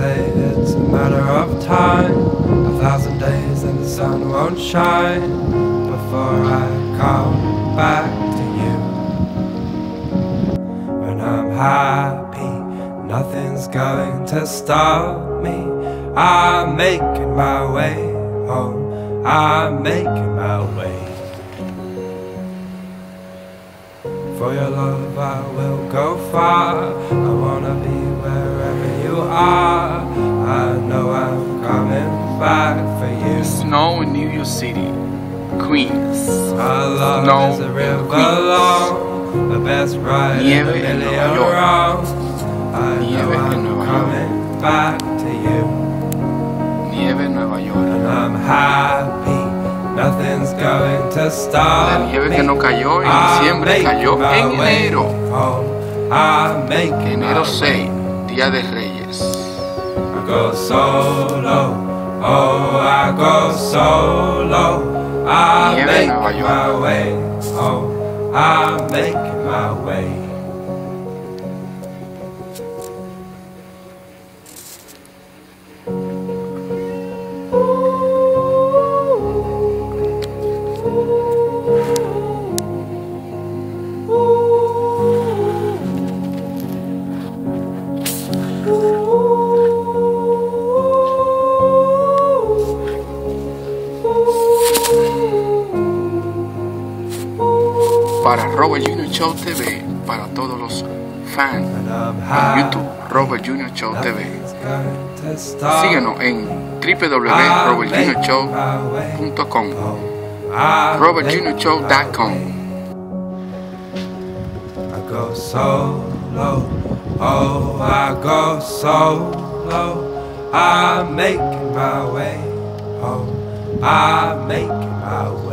say it's a matter of time, 1,000 days and the sun won't shine before I come back to you. When I'm happy, nothing's going to stop me. I'm making my way home, I'm making my way. For your love I will go far, I wanna be wherever you are. I know I'm coming back for you. Snow in New York City, Queens. Our love Snow is a river Queens. long, the best ride Nieve in a en million Nueva York. rounds. I Nieve know en I'm Nueva coming back to you. Nieve en Nueva York. And I'm happy, nothing's going to stop La nieve que no cayó en I'm diciembre cayó making en my way enero. home. I'm making Enero my 6, way. Día de Reyes. I go solo, oh I go solo. I'm Nieve en Nueva making York. my way home. I'm making my way. Para Robert Junior Show TV, para todos los fans And I'm en happy, YouTube, Robert Junior Show TV. nothing's going to stop Síguenos en www.robertjuniourshow.com, robertjuniourshow.com. I go solo, oh I go solo. I'm making my way home, I'm making my way.